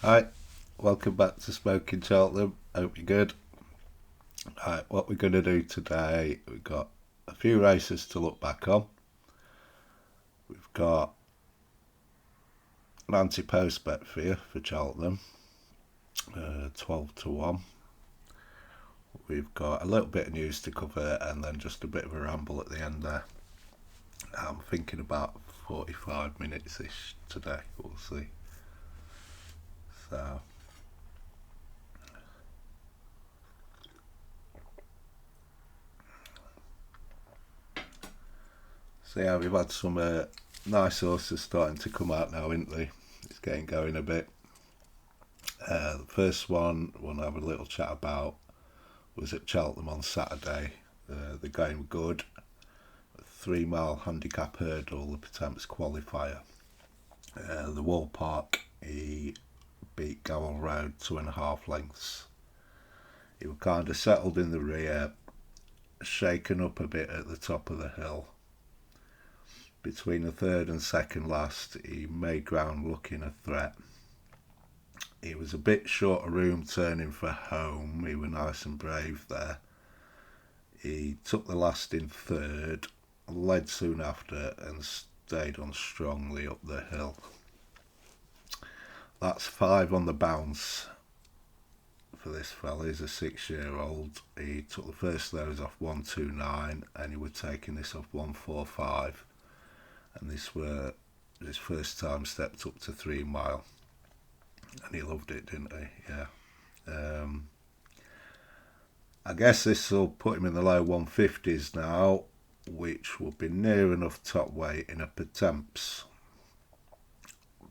Hi, welcome back to Smoking Cheltenham. Hope you're good. Right, what we're going to do today, we've got a few races to look back on. We've got an Ante-post bet for you for Cheltenham, 12 to 1. We've got a little bit of news to cover and then just a bit of a ramble at the end there. I'm thinking about 45 minutes ish today, we'll see. So, yeah, we've had some nice horses starting to come out now, isn't they? It's getting going a bit. The first one I want to have a little chat about was at Cheltenham on Saturday. The game good. A 3 mile handicap hurdle, the Potemps qualifier. The Wall Park, he beat Gowell Road 2.5 lengths. He was kind of settled in the rear, shaken up a bit at the top of the hill. Between the third and second last, he made ground looking a threat. He was a bit short of room turning for home. He was nice and brave there. He took the last in third, led soon after, and stayed on strongly up the hill. That's 5 on the bounce for this fella. He's a 6-year-old. He took the first of those off 129, and he was taking this off 145. And this were his first time stepped up to 3 mile. And he loved it, didn't he? Yeah. I guess this will put him in the low 150s now, which will be near enough top weight in a Potemps.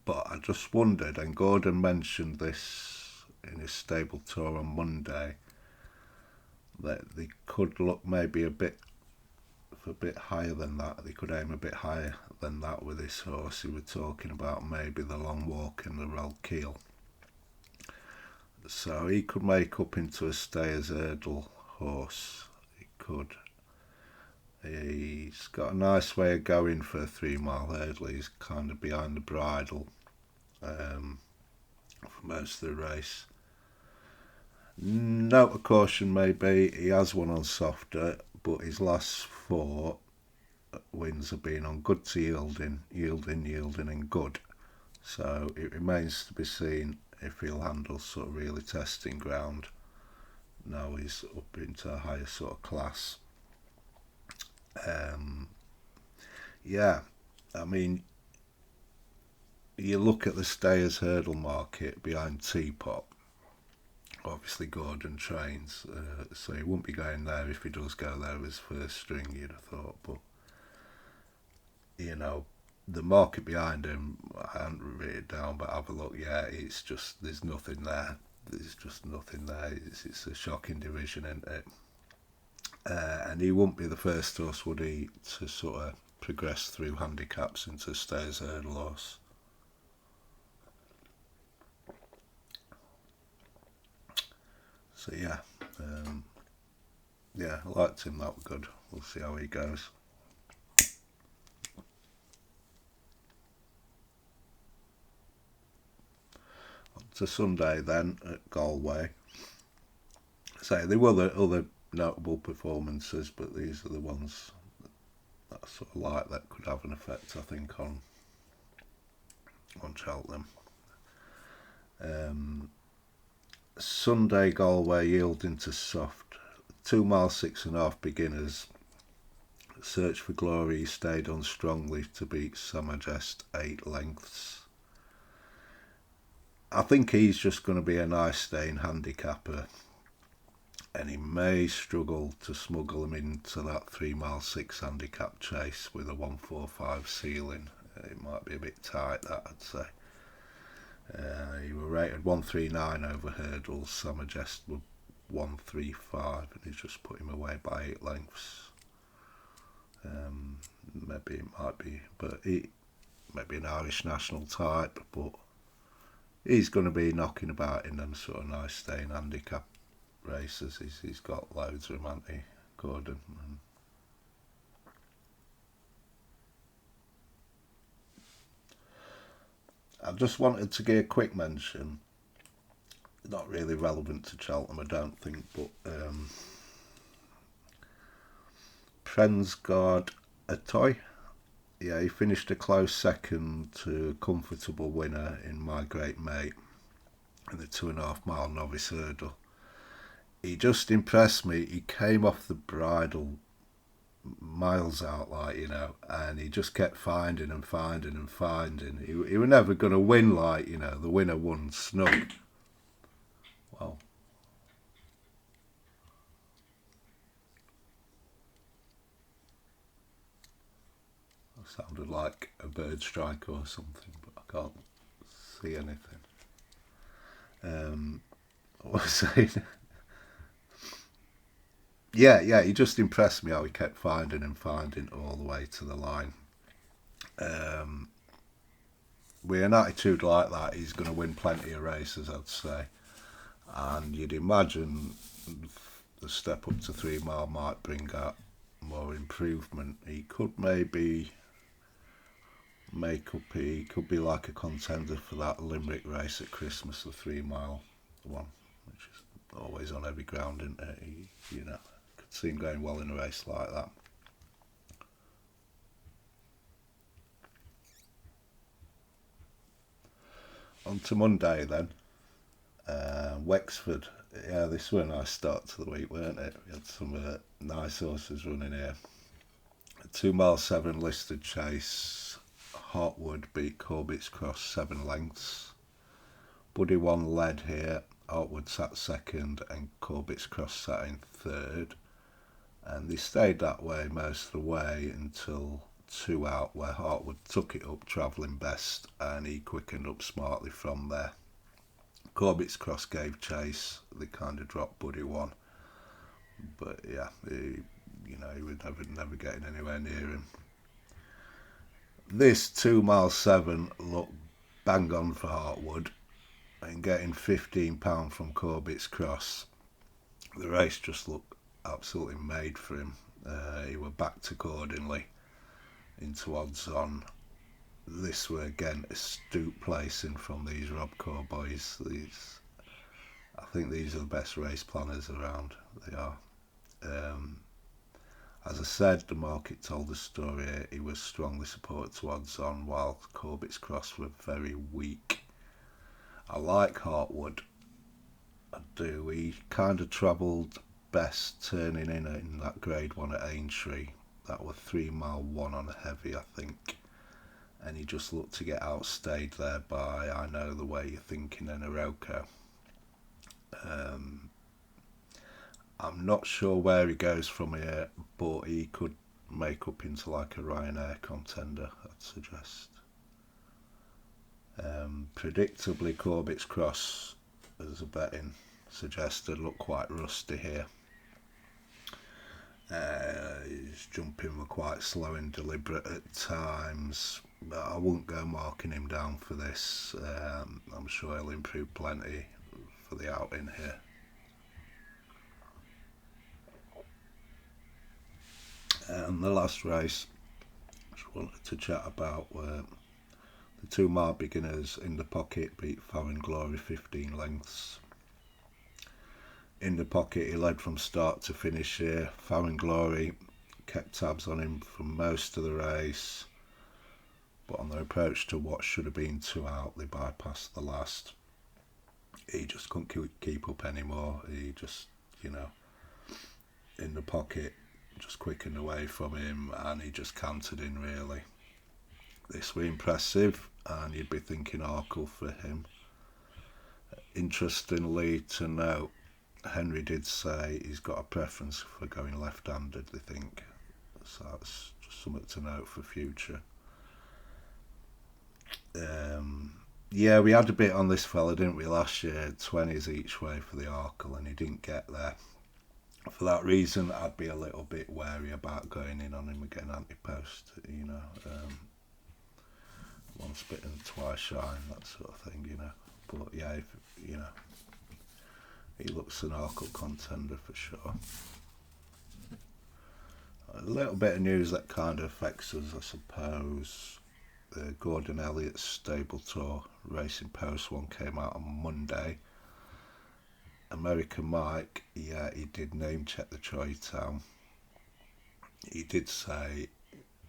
But I just wondered, and Gordon mentioned this in his stable tour on Monday, that they could look maybe a bit higher than that. They could aim a bit higher than that with this horse. He was talking about maybe the long walk and the roll keel. So he could make up into a stayers hurdle horse. He could. He's got a nice way of going for a 3 mile hurdle. He's kind of behind the bridle for most of the race. Note of caution maybe, he has one on softer, but his last 4 wins have been on good to yielding, and good. So it remains to be seen if he'll handle sort of really testing ground. Now he's up into a higher sort of class. Yeah, I mean, you look at the stayers hurdle market behind Teapot. Obviously, Gordon trains, so he wouldn't be going there if he does go there as first string, you'd have thought. But, you know, the market behind him, I haven't written it down, but have a look. Yeah, it's just, there's nothing there. There's just nothing there. It's a shocking division, isn't it? And he wouldn't be the first horse, would he, to sort of progress through handicaps into stayers hurdle horse. So yeah, I liked him. That was good. We'll see how he goes. On to Sunday then at Galway. So there were other notable performances, but these are the ones that I sort of like that could have an effect, I think, on Cheltenham. Sunday Galway yielding to soft. 2 mile 6.5 beginners. Search for Glory stayed on strongly to beat Samajest 8 lengths. I think he's just going to be a nice staying handicapper, and he may struggle to smuggle him into that 3 mile 6 handicap chase with a 145 ceiling. It might be a bit tight, that I'd say. He was rated 139 over hurdles. Samajest were 135, and he's just put him away by 8 lengths. Maybe it might be, but he maybe an Irish national type, but he's going to be knocking about in them sort of nice staying handicap races. He's got loads of them, hasn't he, Gordon? I just wanted to give a quick mention. not really relevant to Cheltenham, I don't think, but Prensgard Atoy. Yeah, he finished a close second to comfortable winner in My Great Mate in the 2.5 mile novice hurdle. He just impressed me. He came off the bridle miles out, like, and he just kept finding and finding and finding. He was never going to win, like, the winner won snug. Well, that sounded like a bird strike or something, but I can't see anything. What was I saying? Yeah, he just impressed me how he kept finding and finding all the way to the line. With an attitude like that, he's going to win plenty of races, I'd say. And you'd imagine the step up to 3 mile might bring out more improvement. He could maybe he could be like a contender for that Limerick race at Christmas, the 3 mile one, which is always on heavy ground, isn't it? Could see him going well in a race like that. On to Monday then. Wexford. Yeah, this was a nice start to the week, weren't it? We had some nice horses running here. A 2 mile 7 listed chase. Hartwood beat Corbett's Cross 7 lengths. Buddy 1 led here. Hartwood sat second and Corbett's Cross sat in third. And they stayed that way most of the way until 2 out, where Hartwood took it up travelling best and he quickened up smartly from there. Corbett's Cross gave chase. They kind of dropped Buddy 1. But yeah, he was never getting anywhere near him. This 2 mile 7 looked bang on for Hartwood, and getting £15 from Corbett's Cross. The race just looked absolutely made for him. He were backed accordingly into odds on. This were again astute placing from these Robcore boys. I think these are the best race planners around. They are. As I said, the market told the story. He was strongly supported to odds on, while Corbett's Cross were very weak. I like Hartwood. I do. He kind of travelled best turning in that grade 1 at Aintree. That was 3 mile 1 on heavy, I think. And he just looked to get outstayed there by I Know the Way You're Thinking in Iroko. I'm not sure where he goes from here, but he could make up into like a Ryanair contender, I'd suggest. Predictably, Corbett's Cross, as a betting suggested, looked quite rusty here. His jumping were quite slow and deliberate at times, but I wouldn't go marking him down for this. I'm sure he'll improve plenty for the outing here. And the last race I just wanted to chat about were the 2 mile beginners. In the Pocket beat Foreign Glory 15 lengths. In the Pocket, he led from start to finish here. Foreign Glory kept tabs on him for most of the race, but on their approach to what should have been 2 out, they bypassed the last. He just couldn't keep up anymore. He just, in the Pocket, just quickened away from him, and he just cantered in, really. This was impressive, and you'd be thinking Arkle for him. Interestingly to note, Henry did say he's got a preference for going left-handed, they think. So that's just something to note for future. Yeah, we had a bit on this fella, didn't we, last year? 20s each way for the Arkle, and he didn't get there. For that reason, I'd be a little bit wary about going in on him again, Ante-post, once bitten, twice shy, that sort of thing, But yeah, he looks an Arkle contender for sure. A little bit of news that kind of affects us, I suppose. The Gordon Elliott's Stable Tour Racing Post one came out on Monday. American Mike, yeah, he did name check the Troy Town. He did say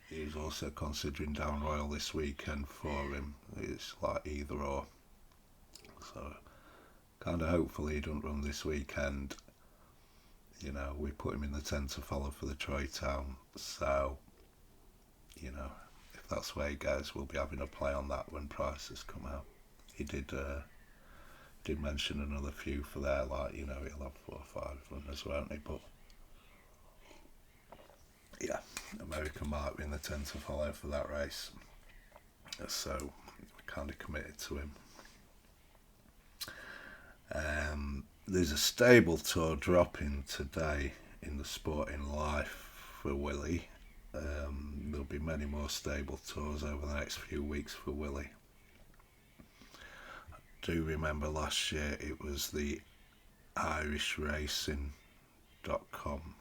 he was also considering Down Royal this weekend for him. It's like either or. So kind of hopefully he don't run this weekend. You know, we put him in the 10 to follow for the Troy Town. So, you know, if that's where he goes, we'll be having a play on that when prices come out. He did mention another few for there, like, you know, he'll have 4 or 5 runners, won't he? But yeah, America might be in the 10 to follow for that race. So we're kind of committed to him. There's a stable tour dropping today in the Sporting Life for Willie. There'll be many more stable tours over the next few weeks for Willie. I do remember last year it was the IrishRacing.com,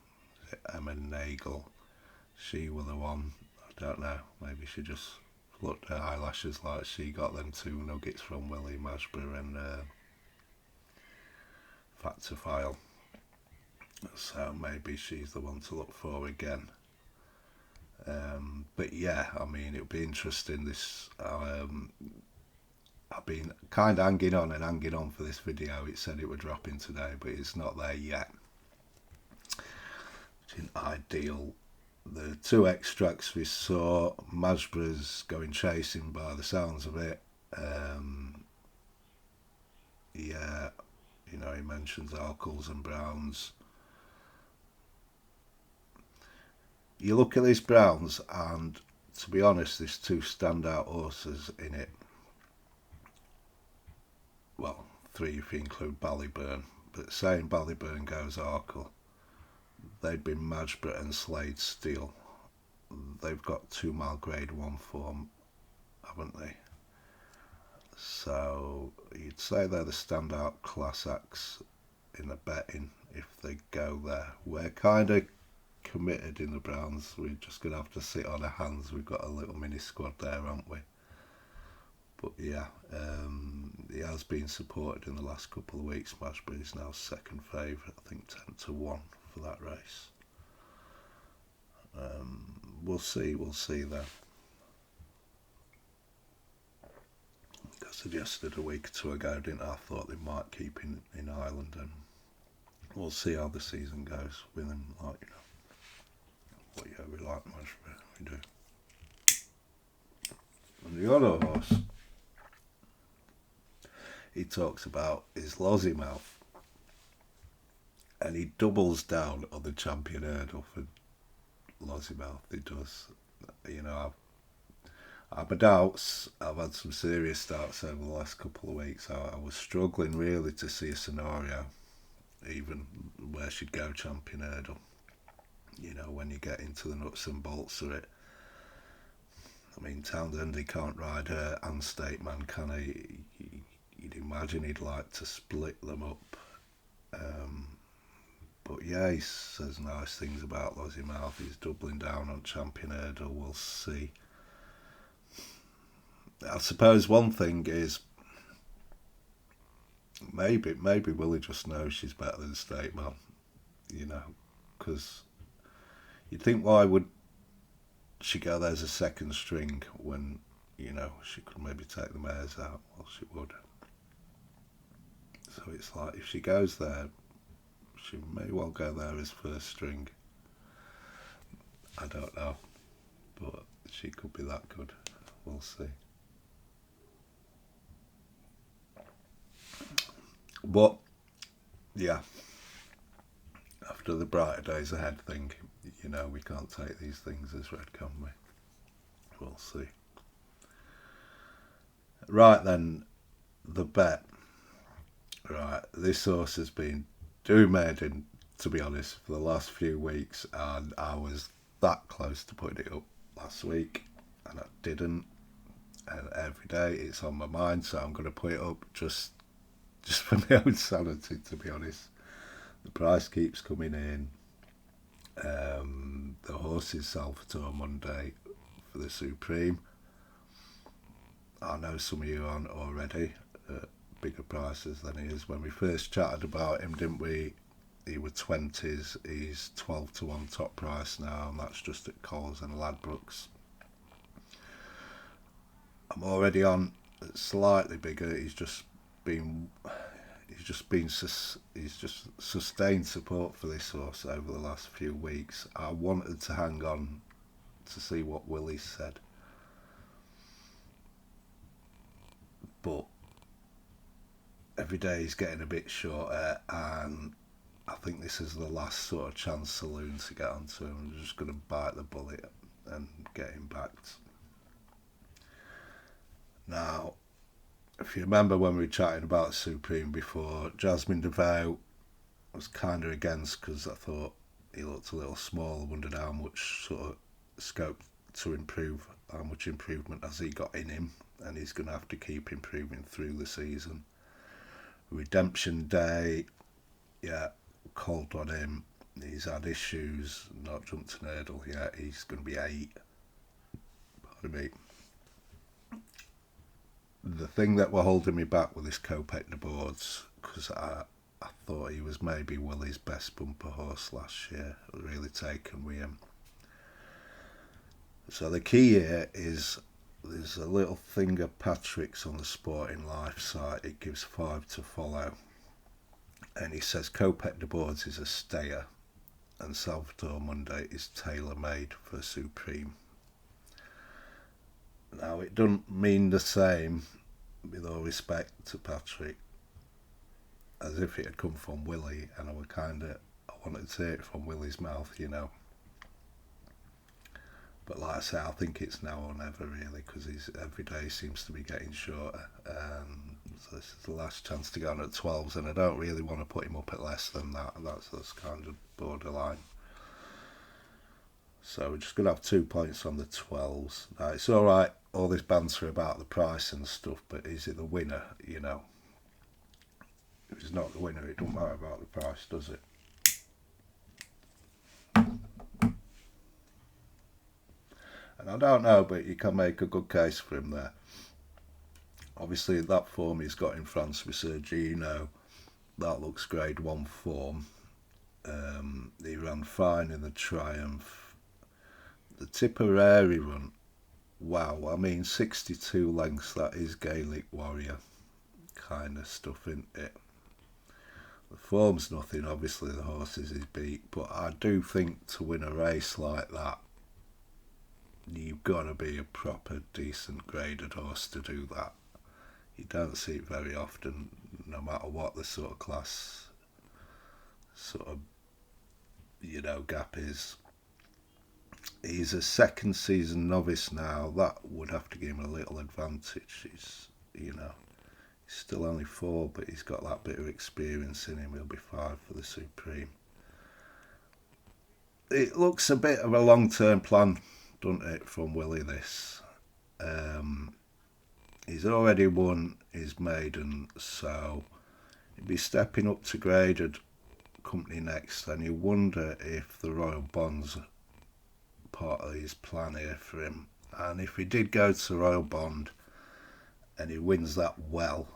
Emma Nagel. She was the one. I don't know, maybe she just plucked her eyelashes like she got them 2 nuggets from Willie Masborough and Factor File. So maybe she's the one to look for again. But yeah, I mean, it'll be interesting. I've been kind of hanging on for this video. It said it would drop in today, but it's not there yet. Which isn't ideal. The 2 extracts we saw, Masborough's going chasing by the sounds of it. Yeah, you know, he mentions Arkles and Browns. You look at these Browns, and to be honest, there's 2 standout horses in it. Well, 3 if you include Ballyburn. But saying Ballyburn goes Arkle, they've been Masborough and Slade Steel. They've got 2 mile grade 1 form, haven't they? So you'd say they're the standout class acts in the betting if they go there. We're kind of committed in the Browns. We're just going to have to sit on our hands. We've got a little mini squad there, haven't we? But yeah, he has been supported in the last couple of weeks. Masborough is now second favourite, I think 10 to 1 for that race. We'll see then. I suggested a week or 2 ago, didn't I? I thought they might keep in Ireland, and we'll see how the season goes with them. Like, you know, but yeah, we like Masborough, we do. And the other horse he talks about is Lossiemouth, and he doubles down on the champion hurdle for Lossiemouth. He does. You know, I've my doubts. I've had some serious doubts over the last couple of weeks. I was struggling really to see a scenario, even where she'd go champion hurdle. You know, when you get into the nuts and bolts of it. I mean, Townsend, he can't ride her and State Man, can he? You'd imagine he'd like to split them up. But yeah, he says nice things about Lossiemouth. He's doubling down on champion hurdle. We'll see. I suppose one thing is maybe Willie just knows she's better than State Man, you know, because you'd think why would she go there as a second string when, you know, she could maybe take the mares out? Well, she would. So it's like if she goes there, she may well go there as first string. I don't know, but she could be that good. We'll see. But yeah, after the brighter days ahead thing, you know, we can't take these things as read, can we? We'll see. Right then, the bet. Right, this horse has been doing maiden, to be honest, for the last few weeks, and I was that close to putting it up last week, and I didn't. And every day it's on my mind, so I'm going to put it up just for my own sanity, to be honest. The price keeps coming in. The horse is Salvatore Monday for the Supreme. I know some of you aren't already, bigger prices than he is. When we first chatted about him, didn't we? He was 20s, he's 12 to 1 top price now, and that's just at Coles and Ladbrokes. I'm already on slightly bigger. He's just sustained support for this horse over the last few weeks. I wanted to hang on to see what Willie said, but every day he's getting a bit shorter, and I think this is the last sort of chance saloon to get onto him. I'm just going to bite the bullet and get him backed. Now, if you remember when we were chatting about Supreme before, Jasmine Devout was kind of against because I thought he looked a little small. I wondered how much sort of scope to improve, how much improvement has he got in him, and he's going to have to keep improving through the season. Redemption Day, yeah, cold on him. He's had issues, not jumped an hurdle yet. He's going to be 8. Pardon me. The thing that were holding me back with this Copec de Boards, because I thought he was maybe Willie's best bumper horse last year, really taken with him. So the key here is there's a little thing of Patrick's on the Sporting Life site. It gives 5 to follow, and he says Copec de Boards is a stayer and Salvador Monday is tailor-made for Supreme. Now, it doesn't mean the same, with all respect to Patrick, as if it had come from Willie, and I wanted to hear it from Willie's mouth, you know. But like I say, I think it's now or never, really, because every day seems to be getting shorter. So this is the last chance to go on at 12s, and I don't really want to put him up at less than that. That's kind of borderline. So we're just going to have 2 points on the 12s. Now, it's all right, all this banter about the price and stuff, but is it the winner, you know? If it's not the winner, it don't matter about the price, does it? And I don't know, but you can make a good case for him there. Obviously, that form he's got in France with Sergino, that looks grade 1 form. He ran fine in the Triumph. The Tipperary run, wow, I mean 62 lengths, that is Gaelic Warrior kind of stuff, isn't it? The form's nothing, obviously the horses is beat, but I do think to win a race like that, you've got to be a proper decent graded horse to do that. You don't see it very often, no matter what the sort of class sort of, you know, gap is. He's a second season novice now. That would have to give him a little advantage. He's still only 4, but he's got that bit of experience in him. He'll be 5 for the Supreme. It looks a bit of a long-term plan, doesn't it, from Willie, this. He's already won his maiden, so he'll be stepping up to graded company next, and you wonder if the Royal Bond's part of his plan here for him. And if he did go to Royal Bond and he wins that well,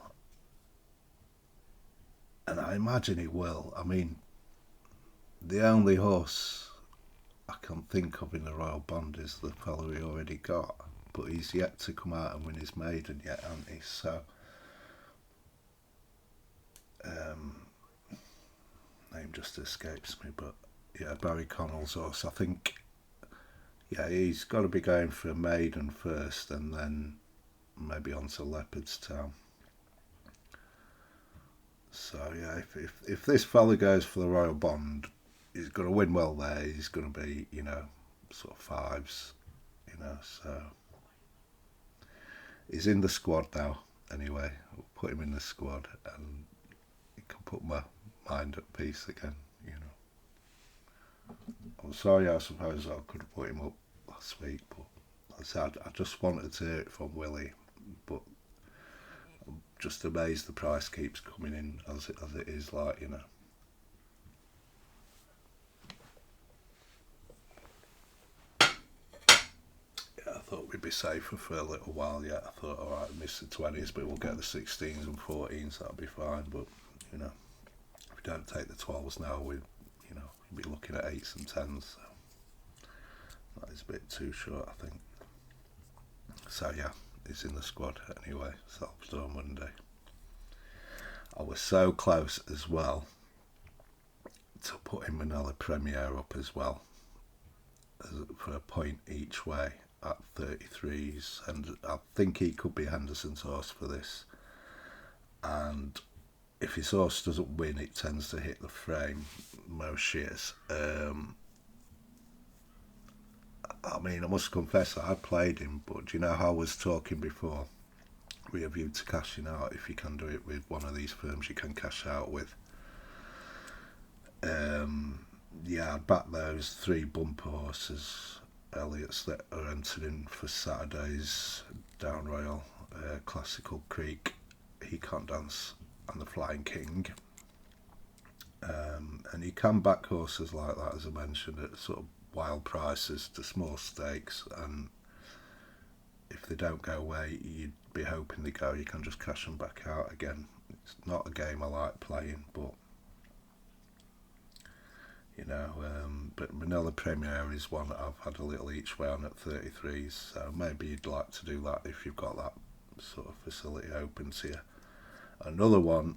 and I imagine he will, I mean, the only horse I can think of in the Royal Bond is the fellow he already got, but he's yet to come out and win his maiden yet, hasn't he? So name just escapes me, but yeah, Barry Connell's horse, I think. Yeah, he's got to be going for a maiden first, and then maybe on to Leopardstown. So yeah, if this fella goes for the Royal Bond, he's going to win well there. He's going to be, you know, sort of 5s, you know. So he's in the squad now. Anyway, we'll put him in the squad, and he can put my mind at peace again, you know. I'm sorry, I suppose I could have put him up last week, but like I said, I just wanted to hear it from Willie, but I'm just amazed the price keeps coming in as it is, like, you know. Yeah, I thought we'd be safer for a little while yet. I thought, alright, we missed the 20s, but we'll get the 16s and 14s, that'll be fine. But, if we don't take the 12s now, we'd be looking at 8s and 10s. So that is a bit too short, I think. So yeah, he's in the squad anyway, Salvador Monday. I was so close as well to putting Manila Premier up as well, for a point each way at 33s, and I think he could be Henderson's horse for this. And if his horse doesn't win, it tends to hit the frame most years. I mean, I must confess that I played him, but do you know how I was talking before? With a view to cashing out, if you can do it with one of these firms you can cash out with. Yeah, I'd back those 3 bumper horses, Elliott's, that are entering for Saturday's Down Royal, Classical Creek, He Can't Dance, and the Flying King. And you can back horses like that, as I mentioned, at sort of wild prices to small stakes, and if they don't go away, you'd be hoping they go. You can just cash them back out again. It's not a game I like playing, but but Manila Premier is one that I've had a little each way on at 33s, so maybe you'd like to do that if you've got that sort of facility open to you. Another one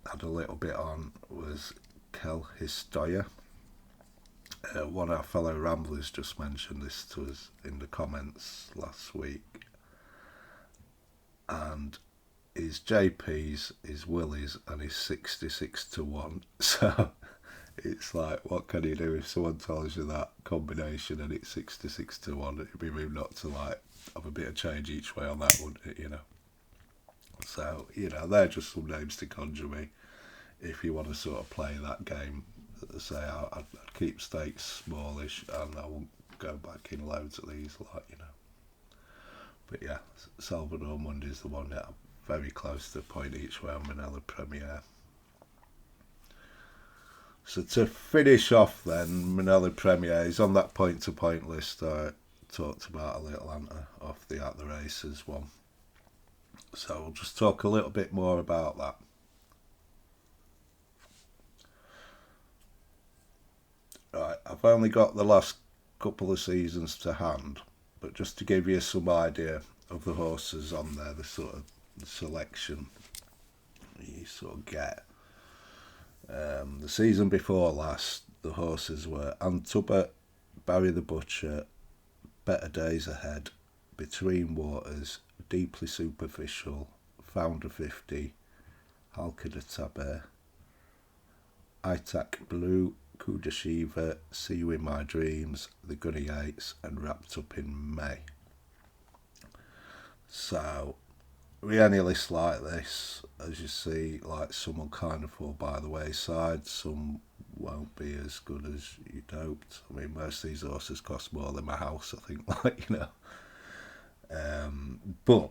I had a little bit on was Kel Histoya. One of our fellow ramblers just mentioned this to us in the comments last week, and his JP's, his Willys, and his 66 to 1. So it's like, what can you do if someone tells you that combination and it's 66 to 1? It'd be rude not to have a bit of change each way on that, wouldn't it? So they're just some names to conjure me if you want to sort of play that game. Say I'd keep stakes smallish and I won't go back in loads of these, But yeah, Salvador Mundi is the one that I'm very close to a point each way on Manila Premier. So to finish off then, Manila Premier is on that point-to-point list I talked about a little, off the At the Races one. So we'll just talk a little bit more about that. Right, I've only got the last couple of seasons to hand, but just to give you some idea of the horses on there, the sort of selection you sort of get. The season before last, the horses were Antuba, Barry the Butcher, Better Days Ahead, Between Waters, Deeply Superficial, Founder 50, Halka de Taber, Itak Blue, Kuda Shiva, See You In My Dreams, The Gunny Yates, and Wrapped Up in May. So, with any list like this, as you see, some will kind of fall by the wayside, some won't be as good as you'd hoped. I mean, most of these horses cost more than my house, I think, but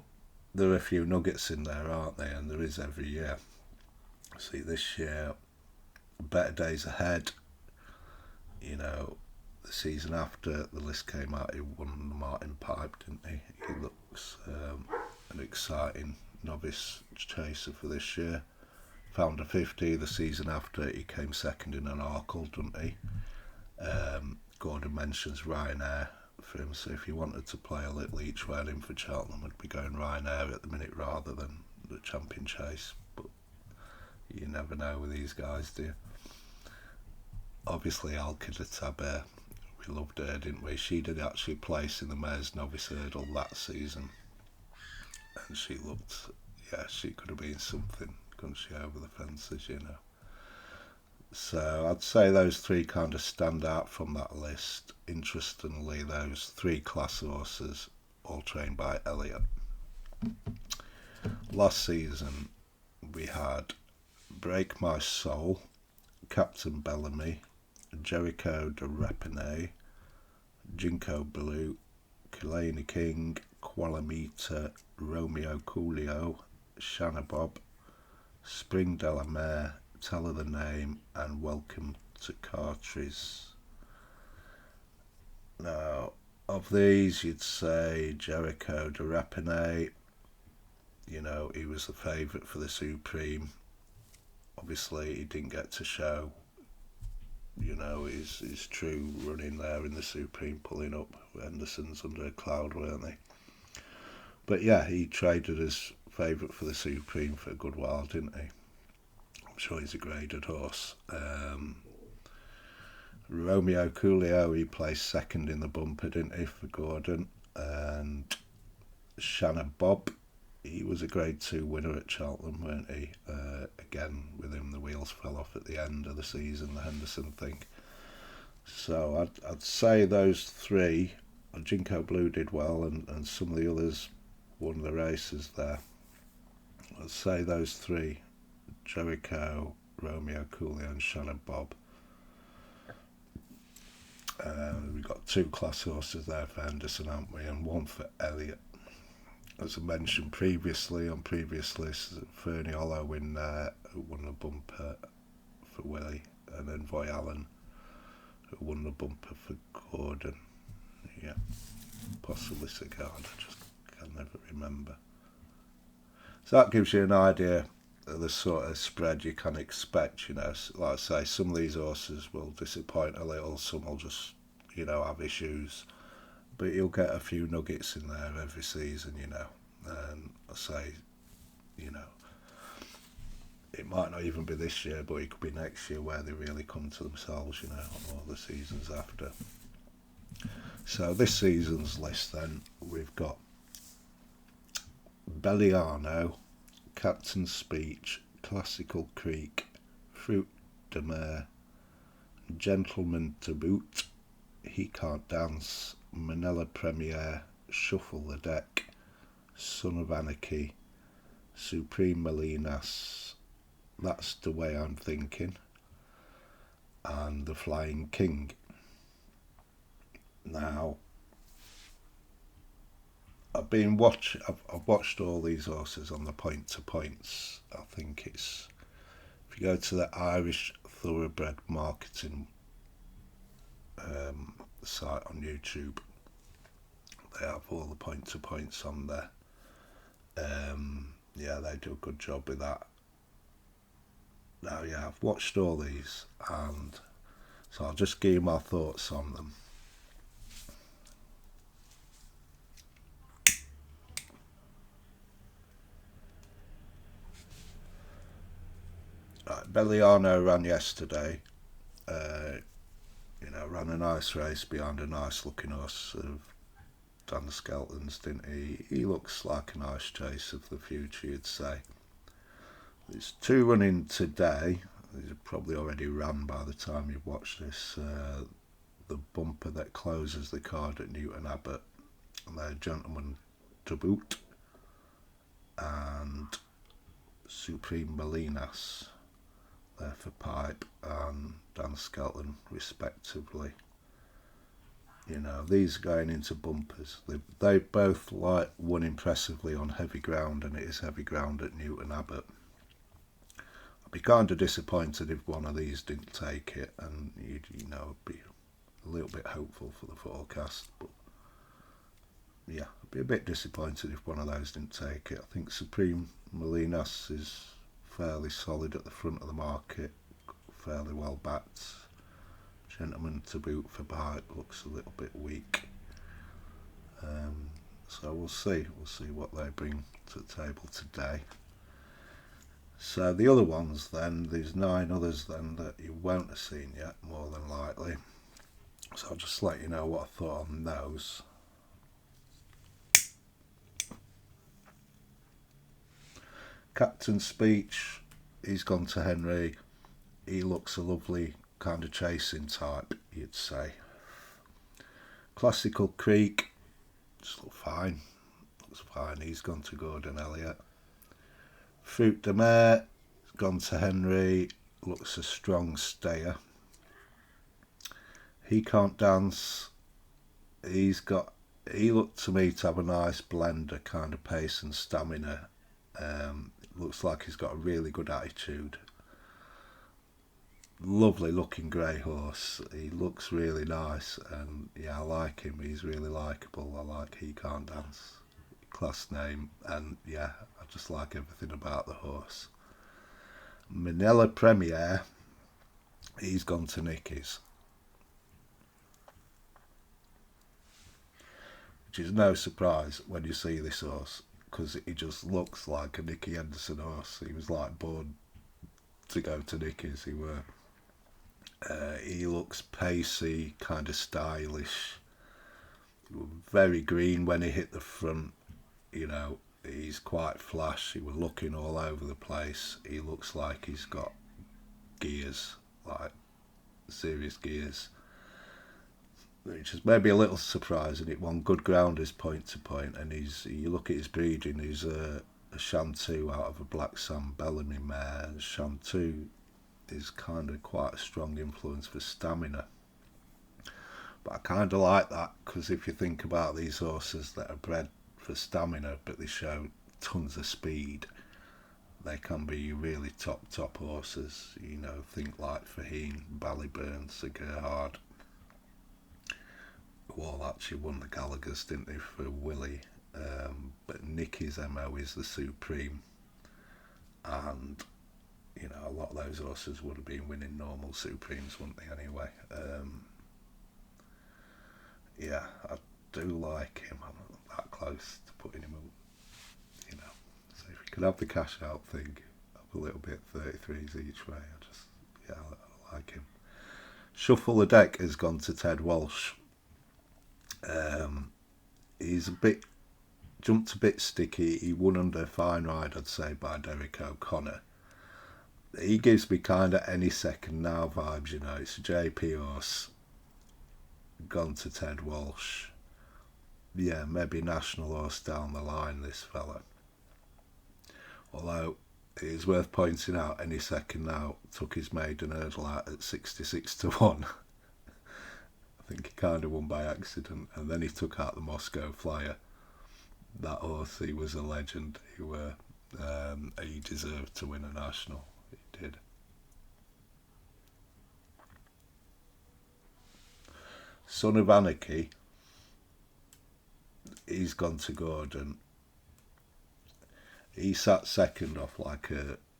there are a few nuggets in there, aren't they? And there is every year. See, this year, Better Days Ahead, the season after the list came out, he won the Martin Pipe, didn't he? He looks an exciting novice chaser for this year. Founder 50, the season after, he came second in an Arkle, didn't he? Gordon mentions Ryanair for him, so if you wanted to play a little each way on him for Cheltenham, I'd be going Ryanair at the minute rather than the Champion Chase, but you never know with these guys, do you? Obviously, Halka de Taber, we loved her, didn't we? She did actually place in the Mayor's Novice Hurdle that season, and she looked, she could have been something, couldn't she, over the fences, So I'd say those 3 kind of stand out from that list. Interestingly, those 3 class horses, all trained by Elliott. Last season, we had Break My Soul, Captain Bellamy, Jericho de Rapine, Jinko Blue, Killaney King, Qualamita, Romeo Coolio, Shanna Bob, Spring de la Mare, Tell Her the Name, and Welcome to Cartries. Now, Of these, you'd say Jericho de Repine. You know, he was the favourite for the Supreme. Obviously, he didn't get to show, you know, his true running there in the Supreme, pulling up. Henderson's under a cloud, weren't they? But yeah, he traded as favourite for the Supreme for a good while, didn't he? I'm sure he's a graded horse. Romeo Coolio, he placed second in the bumper, didn't he, for Gordon? And Shannon Bob, he was a grade 2 winner at Cheltenham, weren't he? Again, with him, the wheels fell off at the end of the season, the Henderson thing. So I'd say those three. Jinko Blue did well, and some of the others won the races there. I'd say those three: Jericho, Romeo Coolio, and Shannon Bob. We've got 2 class horses there for Henderson, haven't we? And 1 for Elliott. As I mentioned previously on previous lists, Fernie Hollow in there, who won the bumper for Willie, and then Voy Allen, who won the bumper for Gordon. Yeah, possibly Sigard, I just can never remember. So that gives you an idea of the sort of spread you can expect, you know. Like I say, some of these horses will disappoint a little, some will just, you know, have issues. But you'll get a few nuggets in there every season, you know. And I say, you know, it might not even be this year, but it could be next year where they really come to themselves, you know, or the seasons after. So this season's list then, we've got Belliano, Captain's Speech, Classical Creek, Fruit de Mer, Gentleman to Boot, He Can't Dance, Manila Premier, Shuffle the Deck, Son of Anarchy, Supreme Molinas, That's the Way I'm Thinking, and The Flying King. Now, I've watched all these horses on the point to points. I think it's, if you go to the Irish Thoroughbred Marketing site on YouTube, they have all the point to points on there. Yeah, they do a good job with that. Now, yeah, I've watched all these, and so I'll just give you my thoughts on them. Right, Belliano ran yesterday. You know, ran a nice race behind a nice looking horse of Dan Skelton's, didn't he? He looks like a nice chase of the future, you'd say. There's 2 running today. These are probably already ran by the time you've watched this. The bumper that closes the card at Newton Abbot, and they're Gentleman to Boot and Supreme Molinas. There for Pipe and Dan Skelton respectively. You know, these are going into bumpers. They both won impressively on heavy ground, and it is heavy ground at Newton Abbot. I'd be kind of disappointed if one of these didn't take it, and you know, be a little bit hopeful for the forecast, but yeah, I'd be a bit disappointed if one of those didn't take it. I think Supreme Molinas is fairly solid at the front of the market, fairly well backed. Gentleman to Boot for Bite looks a little bit weak. So we'll see what they bring to the table today. So the other ones then, there's 9 others then that you won't have seen yet, more than likely. So I'll just let you know what I thought on those. Captain's Speech, he's gone to Henry. He looks a lovely kind of chasing type, you'd say. Classical Creek, just looks fine. He's gone to Gordon Elliott. Fruit de Mer, gone to Henry. Looks a strong stayer. He Can't Dance. He looked to me to have a nice blend of kind of pace and stamina. Looks like he's got a really good attitude. Lovely looking grey horse. He looks really nice, and yeah, I like him. He's really likeable. I like He Can't Dance. Class name, and yeah, I just like everything about the horse. Manila Premier, he's gone to Nicky's, which is no surprise when you see this horse because he just looks like a Nicky Henderson horse. He was like born to go to Nicky's. He were. He looks pacey, kind of stylish, very green when he hit the front. You know, he's quite flashy. We're looking all over the place. He looks like he's got gears, like serious gears, which is maybe a little surprising. It won good grounders point to point, and you look at his breeding. He's a Shantou out of a Black Sam Bellamy mare. And Shantou is kind of quite a strong influence for stamina. But I kind of like that because if you think about these horses that are bred for stamina but they show tons of speed, they can be really top horses. You know, think like Faheen, Ballyburn, Sir Gerhard, who all actually won the Gallagher's, didn't they, for Willie? But Nicky's MO is the Supreme, and you know, a lot of those horses would have been winning normal Supremes, wouldn't they, anyway? Yeah, I do like him. I'm not that close to putting him, you know. So if you could have the cash out thing, up a little bit, 33s each way, I like him. Shuffle the Deck has gone to Ted Walsh. He's jumped a bit sticky. He won under Fine Ride, I'd say, by Derek O'Connor. He gives me kind of any second now vibes, you know. It's a JP horse gone to Ted Walsh. Yeah, maybe national horse down the line, this fella. Although it is worth pointing out, any second now took his maiden hurdle out at 66-1. I think he kind of won by accident, and then he took out the Moscow Flyer. That horse, he was a legend. He deserved to win a national. He did. Son of Anarchy, he's gone to Gordon. He sat second off like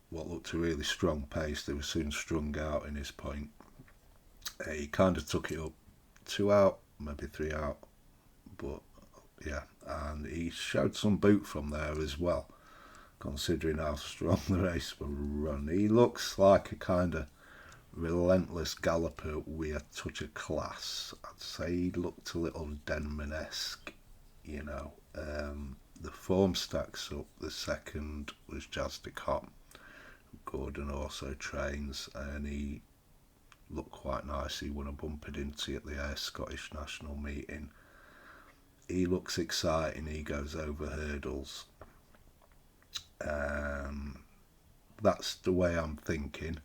what looked a really strong pace. They were soon strung out in his point. He kind of took it up 2 out, maybe 3 out, but yeah, and he showed some boot from there as well, considering how strong the race will run. He looks like a kind of relentless galloper with a touch of class. I'd say he looked a little Denman-esque, you know. The form stacks up. The second was Jazz de Cop. Gordon also trains, and he looked quite nice. He won a bumper, didn't he, at the Ayr Scottish National meeting. He looks exciting. He goes over hurdles. That's the way I'm thinking.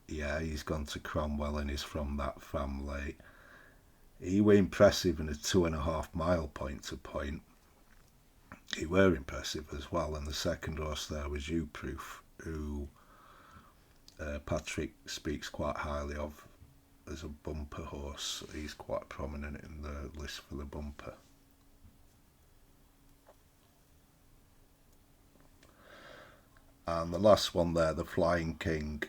Yeah, he's gone to Cromwell and he's from that family. He were impressive in a 2.5 mile point to point. He were impressive as well. And the second horse there was You Proof, who Patrick speaks quite highly of as a bumper horse. He's quite prominent in the list for the bumper. And the last one there, the Flying King,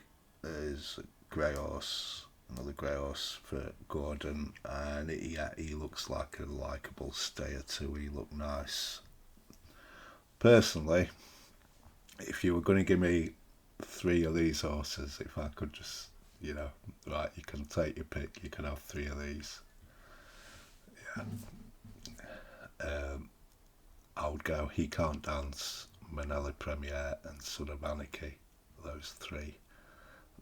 is a grey horse, another grey horse for Gordon, and he looks like a likeable stayer too. He looked nice. Personally, if you were going to give me 3 of these horses, if I could just, you know, right, you can take your pick, you can have 3 of these. Yeah. I would go He Can't Dance, Manila Premier, and Son of Anarchy. Those 3.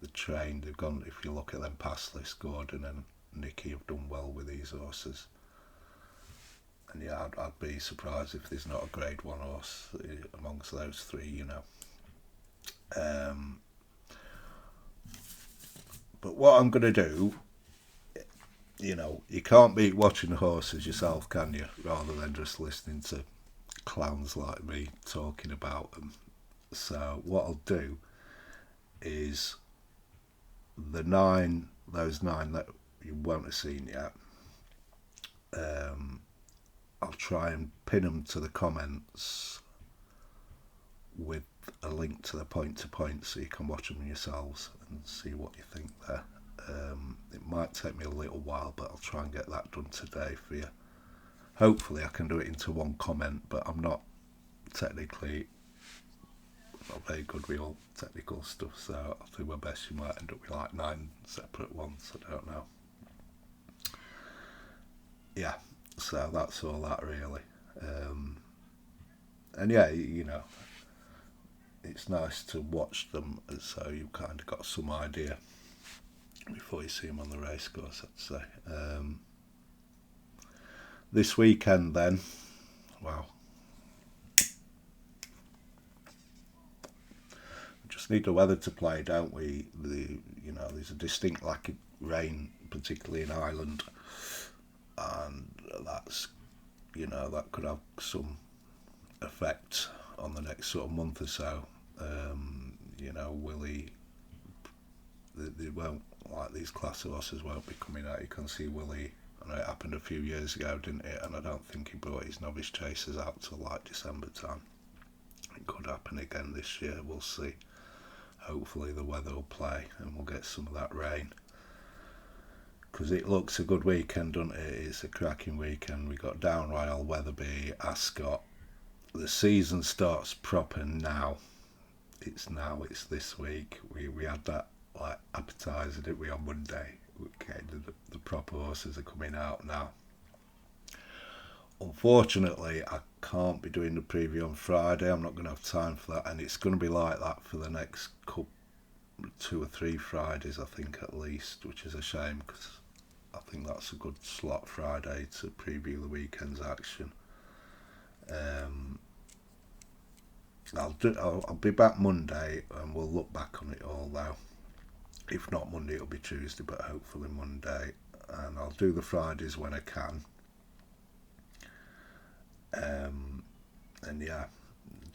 The train, they've gone, if you look at them pass lists, Gordon and Nicky have done well with these horses. And yeah, I'd be surprised if there's not a grade 1 horse amongst those 3, you know. But what I'm going to do, you know, you can't beat watching the horses yourself, can you? Rather than just listening to clowns like me talking about them. So what I'll do is those nine that you won't have seen yet, I'll try and pin them to the comments with a link to the point to point so you can watch them yourselves and see what you think there. It might take me a little while, but I'll try and get that done today for you. Hopefully I can do it into one comment, but I'm not technically not very good with all technical stuff, so I'll do my best. You might end up with like 9 separate ones, I don't know. Yeah, so that's all that really. And yeah, you know, it's nice to watch them so you've kind of got some idea before you see them on the race course, I'd say. This weekend then, wow, we just need the weather to play, don't we? There's a distinct lack of rain, particularly in Ireland, and that's, that could have some effect on the next sort of month or so. Willie, they won't, like, these class horses won't be coming out. You can see Willie, and it happened a few years ago, didn't it? And I don't think he brought his novice chasers out till like December time. It could happen again this year, we'll see. Hopefully the weather will play and we'll get some of that rain, because it looks a good weekend, doesn't it? It's a cracking weekend. We got Downroyal, Wetherby, Ascot. The season starts proper now. It's this week. We had that like appetizer, didn't we, on Monday? Okay, the proper horses are coming out now. Unfortunately, I can't be doing the preview on Friday. I'm not going to have time for that, and it's going to be like that for the next 2 or 3 Fridays, I think, at least, which is a shame, because I think that's a good slot Friday to preview the weekend's action. I'll be back Monday and we'll look back on it all though. If not Monday, it'll be Tuesday, but hopefully Monday. And I'll do the Fridays when I can. And yeah,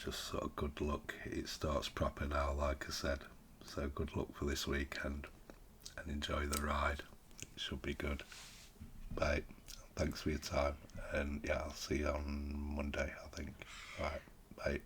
just sort of good luck. It starts proper now, like I said. So good luck for this weekend and enjoy the ride. It should be good. Bye. Thanks for your time. And yeah, I'll see you on Monday, I think. Alright, bye.